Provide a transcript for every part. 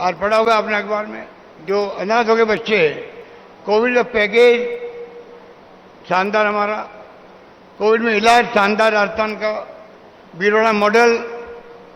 आज पढ़ा होगा आपने अखबार में, जो अनाथों के बच्चे, कोविड का पैकेज शानदार, हमारा कोविड में इलाज शानदार, राजस्थान का बीरोड़ा मॉडल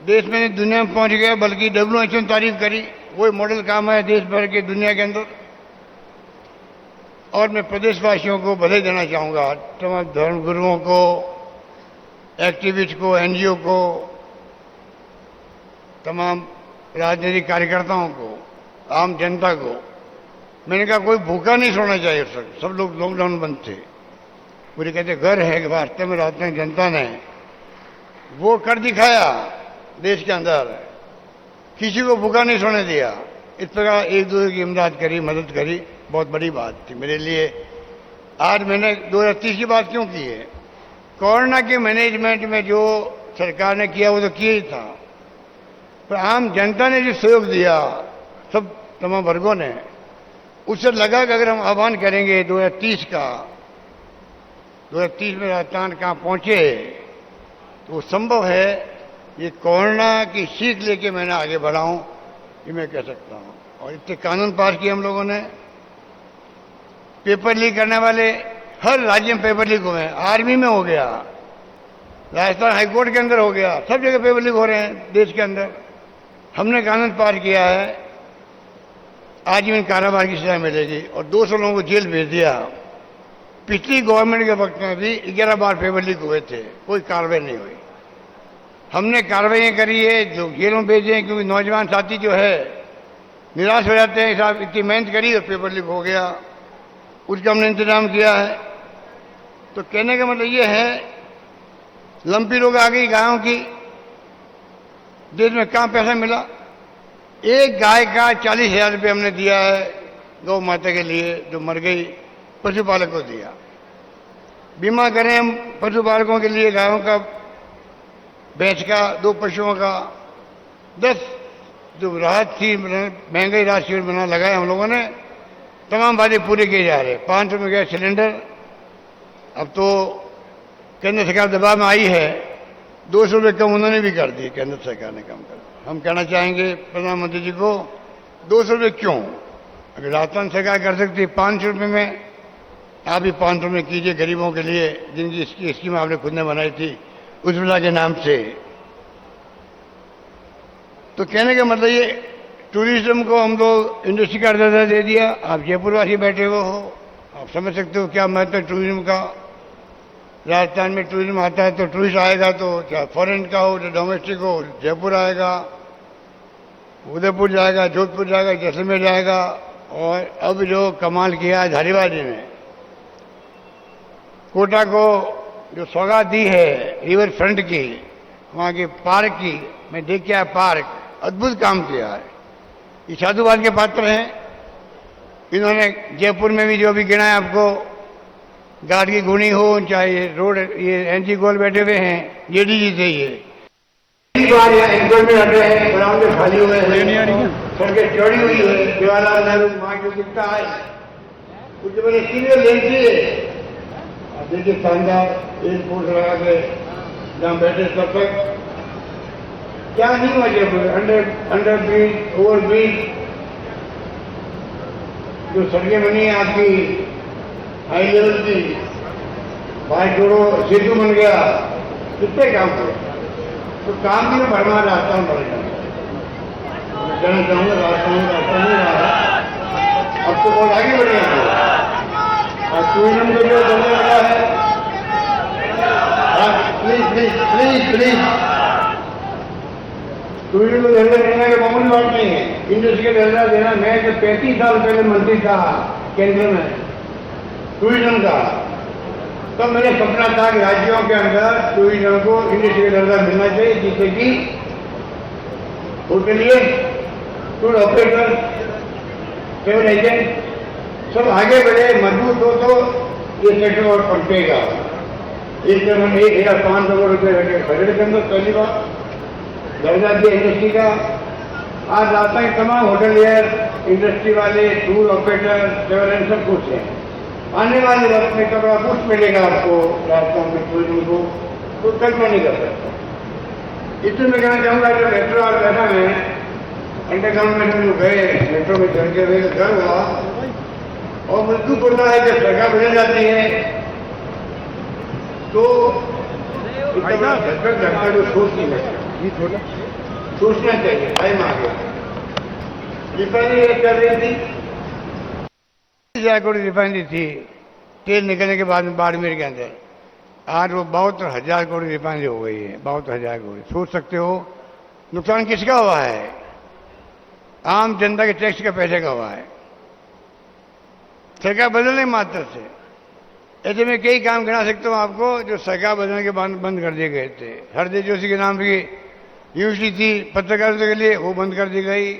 देश में दुनिया में पहुंच गया, बल्कि WHO ने तारीफ करी, वही मॉडल काम है देश भर के दुनिया के अंदर। और मैं प्रदेशवासियों को बधाई देना चाहूँगा, तमाम धर्मगुरुओं को, एक्टिविस्ट को, NGO को, तमाम राजनीतिक कार्यकर्ताओं को, आम जनता को। मैंने कहा कोई भूखा नहीं सोना चाहिए, सब लोग लॉकडाउन बंद थे, पूरे कहते घर है, वास्तव में राजस्थान जनता ने वो कर दिखाया देश के अंदर, किसी को भूखा नहीं सोने दिया। इस प्रकार एक दूसरे की इमदाद करी, मदद करी, बहुत बड़ी बात थी मेरे लिए। आज मैंने 2030 की बात क्यों की है? कोरोना के मैनेजमेंट में जो सरकार ने किया वो तो किया ही था, पर आम जनता ने जो सहयोग दिया, सब तमाम वर्गों ने, उससे लगा कि अगर हम आह्वान करेंगे 2030 का, 2030 में राजस्थान कहाँ पहुंचे, तो संभव है। ये कोरोना की सीख लेके मैंने आगे बढ़ा हूं, ये मैं कह सकता हूं। और इतने कानून पास किए हम लोगों ने। पेपर लीक करने वाले हर राज्य में पेपर लीक हुए हैं, आर्मी में हो गया, राजस्थान हाईकोर्ट के अंदर हो गया, सब जगह पेपर लीक हो रहे हैं देश के अंदर। हमने कानून पास किया है, आजीवन कारावास की सजा मिलेगी, और 200 लोगों को जेल भेज दिया। पिछली गवर्नमेंट के वक्त में भी 11 बार पेपर लीक हुए थे, कोई कार्रवाई नहीं हुई। हमने कार्रवाई करी है, जो जेलों भेजे हैं, क्योंकि नौजवान साथी जो है निराश हो जाते हैं, साहब इतनी मेहनत करी और पेपर लीक हो गया, उसका हमने इंतजाम किया है। तो कहने का मतलब ये है, लंपी रोग आ गई गायों की, देश में कहाँ पैसा मिला? एक गाय का 40,000 रुपये हमने दिया है गौ माता के लिए जो मर गई, पशुपालक को दिया। बीमा करें हम पशुपालकों के लिए, गायों का, भैंस का, 2 पशुओं का, 10 जो राहत थी, महंगाई राशि बना लगाए हम लोगों ने, तमाम वादे पूरे किए जा रहे। 500 में गया सिलेंडर, अब तो केंद्र सरकार दबाव में आई है, 200 रुपये कम उन्होंने भी कर दिए, केंद्र सरकार ने कम कर। हम कहना चाहेंगे प्रधानमंत्री जी को, 200 रुपये क्यों? अगर राजस्थान सरकार कर सकती है 500 रुपये में, आप भी 500 में कीजिए गरीबों के लिए, जिनकी स्कीम आपने खुद ने बनाई थी उज्ज्वला के नाम से। तो कहने का मतलब ये, टूरिज्म को हम लोग इंडस्ट्री का दर्जा दे दिया। आप जयपुर वासी बैठे हुए हो, आप समझ सकते हो क्या महत्व है टूरिज्म का। राजस्थान में टूरिज्म आता है तो टूरिस्ट आएगा, तो चाहे फॉरेन का हो, चाहे डोमेस्टिक हो, जयपुर आएगा, उदयपुर जाएगा, जोधपुर जाएगा, जैसलमेर जाएगा। और अब जो कमाल किया है हरिवाड़ी ने, कोटा को जो सौगात दी है रिवर फ्रंट की, वहाँ के पार्क की, मैं देख के आया पार्क, अद्भुत काम किया है। ये साधुवाद के पात्र हैं। इन्होंने जयपुर में भी जो भी गिना है आपको, गार्ड की गुणी हो, चाहे रोड, ये NG गोल बैठे हुए हैं JDG से, ये बार यहाँ एंकर में हट रहे हैं, ग्राउंड में खाली हुए हैं, सड़कें चौड़ी हुई है, जवाहरलाल नेहरू वहाँ जो दिखता है, उसके मैंने सीनियर लेन थी। देखिए शानदार एयरपोर्ट लगा के जहाँ बैठे सब तक, क्या नहीं हुआ Jaipur, under bridge, over bridge, जो सड़कें बनी है आपकी हाई लेवल की, भाई जोड़ो सेतु बन गया, कितने काम करो, तो काम भी में भरना राजस्थान पड़ेगा। मैं कहना चाहूँगा राजस्थान में रास्ता नहीं रहा, अब तो बहुत आगे बढ़ गए। और टूरिज्म को जो दर्जा मिला है, please please please please, tourism को दर्जा देने की मामूली बात नहीं है, इंडस्ट्री का दर्जा देना। मैं जब 35 साल पहले मंत्री था केंद्र में टूरिज्म का, तो मेरा सपना था कि राज्यों के अंदर टूरिज्म को इंडस्ट्री का दर्जा मिलना चाहिए, जिससे कि उनके लिए टूर ऑपरेटर, ट्रेवल एजेंट सब आगे बढ़े, मजबूत हो, तो ये सेक्टर और पहुंचेगा। एक 1,500 करोड़ रुपये बजट के अंदर पहली बार दर्जा दिया इंडस्ट्री का। आज राजस्थान के तमाम होटलियर, इंडस्ट्री वाले, टूर ऑपरेटर, ट्रेवल एजेंट सब कुछ है। आने वाले वक्त में कब पुष्ट मिलेगा आपको राजस्थान में टूरिज्म को, तो कल्पना नहीं कर सकता। इसलिए मैं कहना चाहूँगा, जो मेट्रो और पैसा में अंडरग्राउंड में जो गए मेट्रो में चढ़ के गए घर हुआ और मृत्यु होता है जब सरकार बदल जाती है तो इतना झटक लगता है जो सोच नहीं सकता, सोचना चाहिए। टाइम आ गया। रिफाइनरी कर रही थी, 10,000 करोड़ रिफाइनरी थी तेल निकलने के बाद में बाड़मेर के अंदर। आज वो 72,000 करोड़ रिफाइनरी हो गई है। 72,000 करोड़। सोच सकते हो नुकसान किसका हुआ है? आम जनता के टैक्स का पैसे का हुआ है। सरकार बदलने मात्र से ऐसे में कई काम गिना सकता हूं आपको जो सरकार बदलने के बाद बंद कर दिए गए थे। हरदेव जोशी के नाम की यूनिवर्सिटी थी पत्रकारिता के लिए, वो बंद कर दी गई।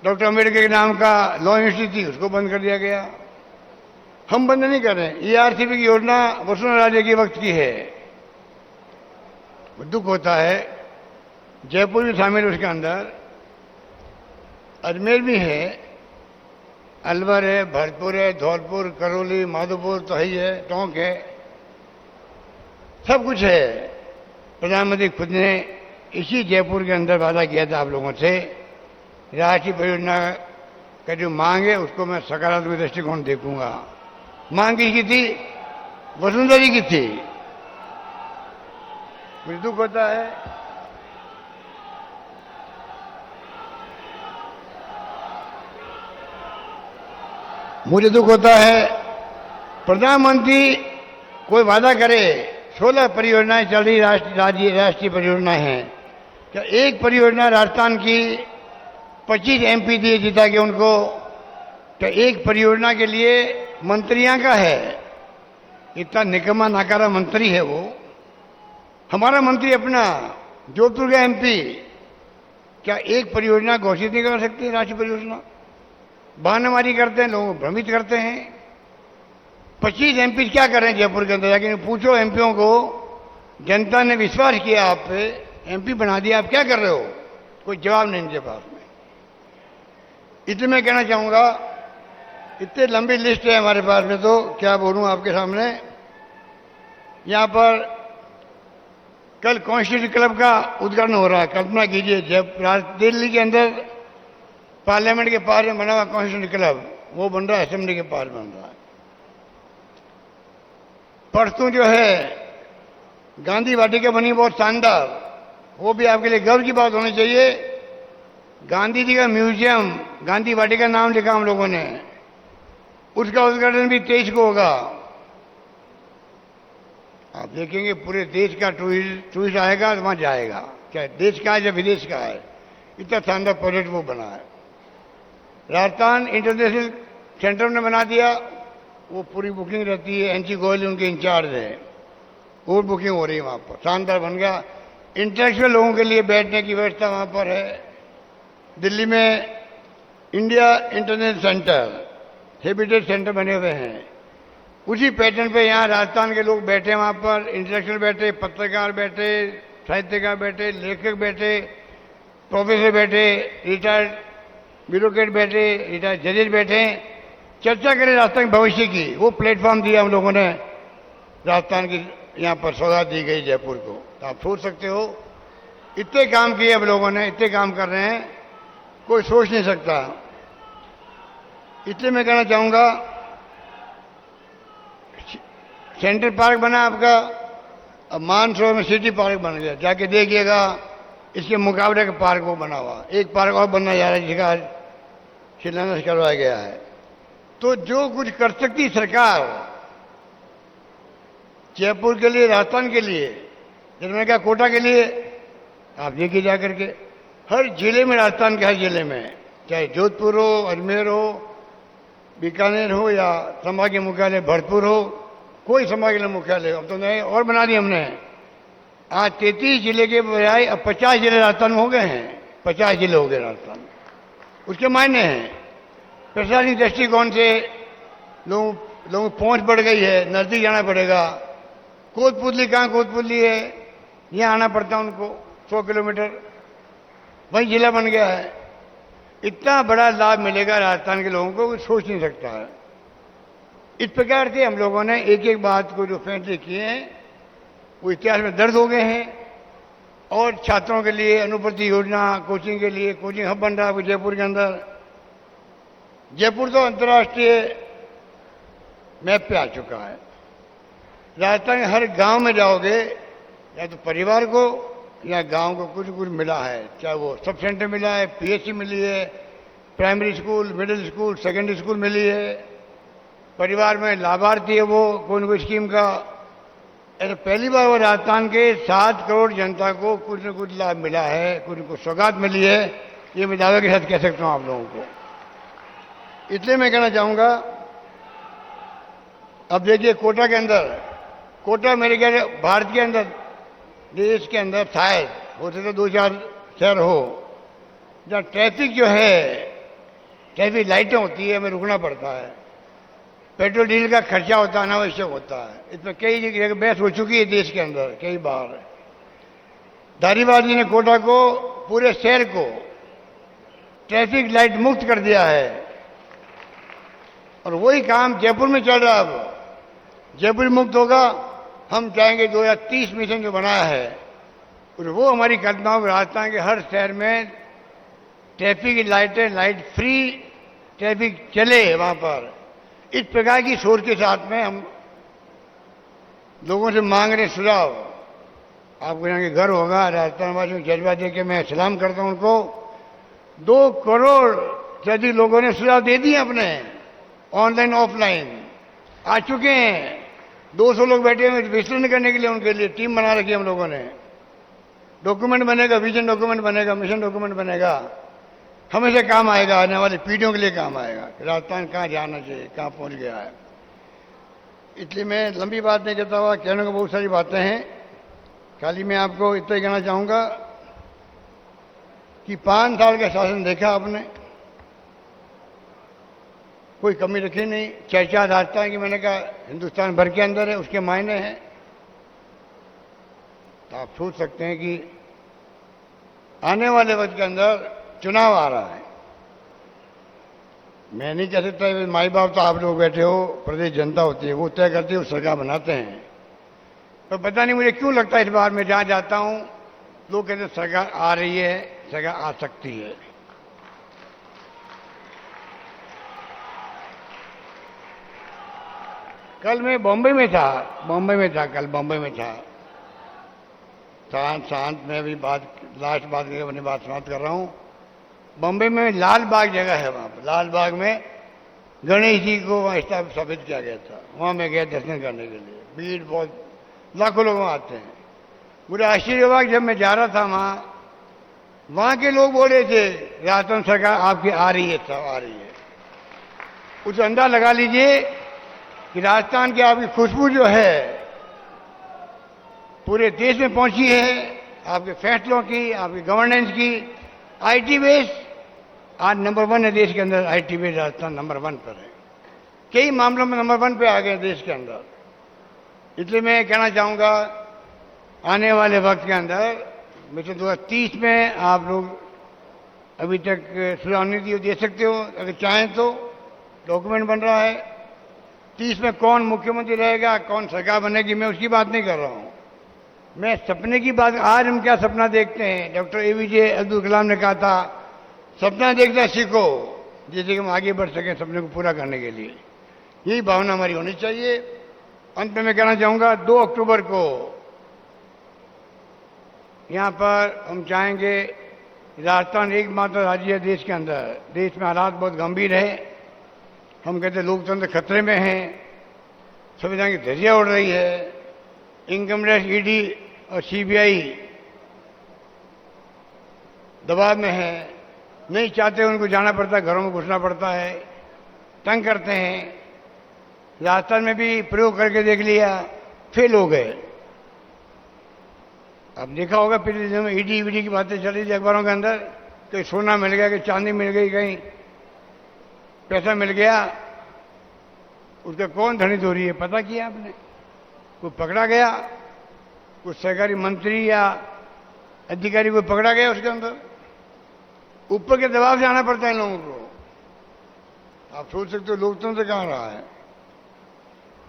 डॉक्टर अम्बेडकर के नाम का लॉ यूनिवर्सिटी थी, उसको बंद कर दिया गया। हम बंद नहीं कर रहे हैं। ईआरसीपी की योजना वसुंधरा राजे के वक्त की है। दुख होता है जयपुर भी शामिल उसके अंदर, अजमेर भी है, अलवर है, भरतपुर है, धौलपुर, करौली, माधोपुर तो ही है, टोंक है, सब कुछ है। प्रधानमंत्री खुद ने इसी जयपुर के अंदर वादा किया था आप लोगों से, राष्ट्रीय परियोजना का जो मांग है उसको मैं सकारात्मक दृष्टिकोण देखूंगा। मांग किसकी थी? वसुंधरा जी की थी। मुझे दुख होता है प्रधानमंत्री कोई वादा करे, 16 परियोजनाएं चल रही राष्ट्रीय परियोजनाएं हैं, क्या एक परियोजना राजस्थान की 25 एमपी दिए जीता के उनको, क्या एक परियोजना के लिए मंत्रियां का है? इतना निकम्मा नाकारा मंत्री है वो। हमारा मंत्री अपना जोधपुर का एमपी, क्या एक परियोजना घोषित नहीं कर सकते? राष्ट्रीय परियोजना बहानेबाजी करते हैं, लोगों को भ्रमित करते हैं। 25 एमपी क्या कर रहे हैं जयपुर के अंदर? जाके पूछो एमपीओं को, जनता ने विश्वास किया आप पे, एमपी बना दिया, आप क्या कर रहे हो? कोई जवाब नहीं इनके पास में। इसलिए मैं कहना चाहूंगा, इतनी लंबी लिस्ट है हमारे पास में, तो क्या बोलूं आपके सामने। यहां पर कल कॉन्स्टिट्यूशन क्लब का उद्घाटन हो रहा है। कल्पना कीजिए, जब दिल्ली के अंदर पार्लियामेंट के पास में बना हुआ कॉन्स्टिट्यूशन क्लब, वो बन रहा है असेंबली के पास बन रहा है। परसों जो है गांधी वाटिका बनी, बहुत शानदार, वो भी आपके लिए गर्व की बात होनी चाहिए। गांधी जी का म्यूजियम, गांधी वाटिका नाम लिखा हम लोगों ने, उसका उद्घाटन भी 23 को होगा। आप देखेंगे पूरे देश का टूरिस्ट आएगा तो वहां जाएगा, चाहे देश का है या विदेश का है। इतना शानदार प्रोजेक्ट वो बना है। राजस्थान इंटरनेशनल सेंटर ने बना दिया, वो पूरी बुकिंग रहती है, एनसी गोयल उनके इंचार्ज है, वो बुकिंग हो रही है वहां पर। शानदार बन गया। इंटेलेक्चुअल लोगों के लिए बैठने की व्यवस्था वहां पर है। दिल्ली में India international centre, habitat centre बने हुए हैं। उसी पैटर्न पे यहाँ राजस्थान के लोग बैठे, वहां पर इंटेलेक्चुअल बैठे, पत्रकार बैठे, साहित्यकार बैठे, लेखक बैठे, प्रोफेसर बैठे, रिटायर्ड ब्यूरोक्रेट बैठे, रिटायर्ड जजेज बैठे, चर्चा करें राजस्थान के भविष्य की। वो प्लेटफॉर्म दिया हम लोगों ने, राजस्थान की यहाँ पर सौगात दी गई जयपुर को। तो आप सोच सकते हो इतने काम किए हम लोगों ने, इतने काम कर रहे हैं, कोई सोच नहीं सकता। इसलिए मैं कहना चाहूंगा, सेंट्रल पार्क बना आपका, अब मानसरोवर में सिटी पार्क बन गया, जाके देखिएगा। इसके मुकाबले का पार्क वो बना हुआ, एक पार्क और बनना जा रहा है जिसका आज शिलान्यास करवाया गया है। तो जो कुछ कर सकती सरकार जयपुर के लिए, राजस्थान के लिए, जिन्होंने कहा कोटा के लिए, आप देखिए जाकर के हर जिले में, राजस्थान के हर जिले में, चाहे जोधपुर हो, अजमेर हो, बीकानेर हो या संभागीय मुख्यालय भरतपुर हो, कोई संभागीय मुख्यालय अब तो नए और बना दिए हमने। आज 33 जिले के बजाय अब 50 जिले राजस्थान में हो गए हैं। 50 जिले हो गए राजस्थान। उसके मायने हैं प्रशासनिक दृष्टिकोण से लोगों पहुंच बढ़ गई है, नजदीक जाना पड़ेगा। कोतपुतली कहाँ कोतपुतली है, यहाँ आना पड़ता है उनको 100 किलोमीटर, वही जिला बन गया है। इतना बड़ा लाभ मिलेगा राजस्थान के लोगों को, कोई सोच नहीं सकता है। इस प्रकार से हम लोगों ने एक एक बात को जो फैसले किए हैं वो इतिहास में दर्ज हो गए हैं। और छात्रों के लिए अनुपूर्ति योजना, कोचिंग के लिए कोचिंग हब बन रहा है जयपुर के अंदर। जयपुर तो अंतर्राष्ट्रीय मैप पे आ चुका है। राजस्थान के हर गांव में जाओगे, या तो परिवार को या गांव को कुछ कुछ मिला है, चाहे वो सब सेंटर मिला है, पीएचसी मिली है, primary school, middle school, secondary school मिली है, परिवार में लाभार्थी है वो कोई न कोई स्कीम का। ऐसे पहली बार वो राजस्थान के 7 करोड़ जनता को कुछ न कुछ लाभ मिला है, कुछ न कुछ सौगात मिली है, ये मैं दावे के साथ कह सकता हूं आप लोगों को। इसलिए मैं कहना चाहूंगा, अब देखिए कोटा के अंदर, कोटा मेरे ख्याल भारत के अंदर, देश के अंदर शायद होते तो 2-4 शहर हो जहाँ ट्रैफिक जो है, ट्रैफिक लाइटें होती है, हमें रुकना पड़ता है, पेट्रोल डीजल का खर्चा होता है, अनावश्यक होता है। इसमें कई जगह बहस हो चुकी है देश के अंदर कई बार। धारीवाल जी ने कोटा को, पूरे शहर को ट्रैफिक लाइट मुक्त कर दिया है, और वही काम जयपुर में चल रहा है। अब जयपुर मुक्त होगा, हम चाहेंगे 2030 मिशन जो बनाया है, और वो हमारी कल्पनाओं में राजस्थान के हर शहर में ट्रैफिक की लाइटें, लाइट फ्री ट्रैफिक चले वहां पर। इस प्रकार की सोच के साथ में हम लोगों से मांग रहे सुझाव। आपको यहाँ के घर होगा, राजस्थान वासियों को जज्बा दे के मैं सलाम करता हूं उनको। 2 करोड़ से अधिक लोगों ने सुझाव दे दिए अपने, ऑनलाइन ऑफलाइन आ चुके हैं। 200 लोग बैठे हुए विश्लेषण करने के लिए, उनके लिए टीम बना रखी है हम लोगों ने। डॉक्यूमेंट बनेगा, विजन डॉक्यूमेंट बनेगा, मिशन डॉक्यूमेंट बनेगा, हमेशा काम आएगा, आने वाली पीढ़ियों के लिए काम आएगा कि राजस्थान कहाँ जाना चाहिए, कहाँ पहुंच गया है। इसलिए मैं लंबी बात नहीं कहता हुआ, कहने को बहुत सारी बातें हैं, खाली मैं आपको इतना ही कहना चाहूंगा कि 5 साल का शासन देखा आपने, कोई कमी रखी नहीं। चर्चा राजस्थान की, मैंने कहा हिंदुस्तान भर के अंदर है, उसके मायने हैं। तो आप सोच सकते हैं कि आने वाले वक्त के अंदर चुनाव आ रहा है। मैं नहीं कह सकता, माई बाप तो आप लोग बैठे हो, प्रदेश जनता होती है, वो तय करती है, वो सरकार बनाते हैं। तो पता नहीं मुझे क्यों लगता है इस बार मैं जहां जाता हूं लोग कहते हैं सरकार आ रही है, सरकार आ सकती है। कल मैं बॉम्बे में था, कल बॉम्बे में था। शांत मैं भी लास्ट बात करके अपनी बात समाप्त कर रहा हूं। बॉम्बे में लाल बाग जगह है, वहां पर लाल बाग में गणेश जी को स्थापित किया गया था। वहां मैं गया दर्शन करने के लिए, भीड़ बहुत, लाखों लोग वहां आते हैं। मुझे आश्चर्य हुआ जब मैं जा रहा था वहां के लोग बोल रहे थे राजस्थान सरकार आपकी आ रही है, सब आ रही है। उस अंदाज लगा लीजिए कि राजस्थान की आपकी खुशबू जो है पूरे देश में पहुंची है, आपके फैसलों की, आपकी गवर्नेंस की। आईटी बेस आज नंबर 1 है देश के अंदर, आईटी बेस राजस्थान नंबर 1 पर है, कई मामलों में नंबर 1 पे आ गए देश के अंदर। इसलिए मैं कहना चाहूंगा आने वाले वक्त के अंदर, मिशन 2030 में आप लोग अभी तक सुझाव नहीं दे सकते हो, अगर चाहें तो डॉक्यूमेंट बन रहा है। 30 में कौन मुख्यमंत्री रहेगा, कौन सरकार बनेगी, मैं उसकी बात नहीं कर रहा हूं, मैं सपने की बात। आज हम क्या सपना देखते हैं, डॉक्टर एपीजे अब्दुल कलाम ने कहा था सपना देखना सीखो, जिससे कि हम आगे बढ़ सकें सपने को पूरा करने के लिए। यही भावना हमारी होनी चाहिए। अंत में मैं कहना चाहूंगा 2 अक्टूबर को यहां पर हम चाहेंगे, राजस्थान एकमात्र राज्य है देश के अंदर, देश में हालात बहुत गंभीर है। हम कहते हैं लोकतंत्र खतरे में है, संविधान की धज्जियां उड़ रही है, इनकम टैक्स, ईडी और सीबीआई दबाव में है, नहीं चाहते उनको जाना पड़ता है, घरों में घुसना पड़ता है, तंग करते हैं। राजस्थान में भी प्रयोग करके देख लिया, फेल हो गए। अब देखा होगा पिछले दिनों में ईडी वीडी की बातें चल रही थी अखबारों के अंदर, कहीं सोना मिल गया, कहीं चांदी मिल गई, कहीं पैसा मिल गया। उसका कौन धनी चोरी है पता किया आपने? कोई पकड़ा गया, कोई सरकारी मंत्री या अधिकारी कोई पकड़ा गया उसके अंदर? ऊपर के दबाव से आना पड़ता है लोगों को। आप सोच सकते हो लोकतंत्र कहां रहा है,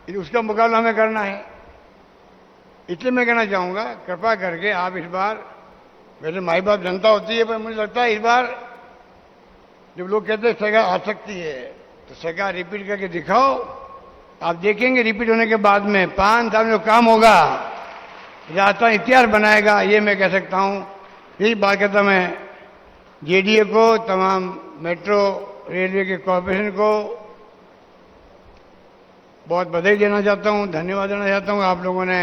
उसका मुकाबला हमें करना है। इसलिए मैं कहना चाहूंगा कृपा करके आप इस बार मेरे माई बाप जनता होती है, पर मुझे लगता है इस बार जब लोग कहते हैं सरकार आ सकती है, तो सरकार रिपीट करके दिखाओ। आप देखेंगे रिपीट होने के बाद में 5 साल में जो काम होगा, राजस्थान इतिहास बनाएगा, ये मैं कह सकता हूँ। यही बात कहता मैं जेडीए को, तमाम मेट्रो रेलवे के कॉरपोरेशन को बहुत बधाई देना चाहता हूँ, धन्यवाद देना चाहता हूँ। आप लोगों ने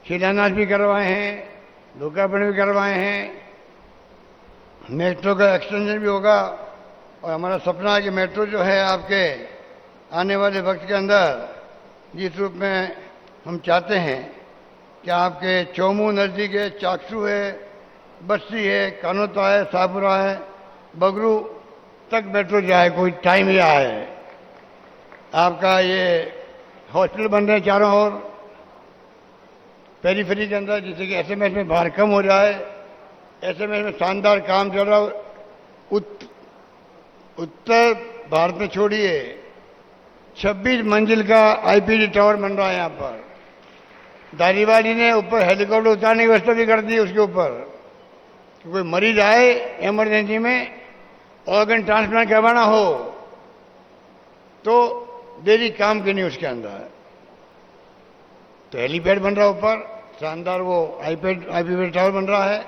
शिलान्यास भी करवाए हैं, लोकार्पण भी करवाए हैं, मेट्रो का एक्सटेंशन भी होगा, और हमारा सपना है कि मेट्रो जो है आपके आने वाले वक्त के अंदर जिस रूप में हम चाहते हैं कि आपके चौमू नज़दीक है, चाकसू है, बस्ती है, कानोता है, सापुरा है, बगरू तक मेट्रो जाए, कोई टाइम ही आए। आपका ये हॉस्पिटल बन रहे हैं चारों ओर पेरीफेरी के अंदर, जिससे कि एसएमएस में भार कम हो जाए। एसएमएस में शानदार काम चल रहा। उत्तर भारत में छोड़िए 26 मंजिल का आईपीडी टावर बन रहा है यहाँ पर। दारीवाली ने ऊपर हेलीकॉप्टर उतारने की व्यवस्था भी कर दी उसके ऊपर, कि कोई मरीज आए इमरजेंसी में ऑर्गन ट्रांसप्लांट करवाना हो तो देरी काम की नहीं उसके अंदर। तो हेलीपैड बन रहा है ऊपर, शानदार वो आईपीडी टावर बन रहा है।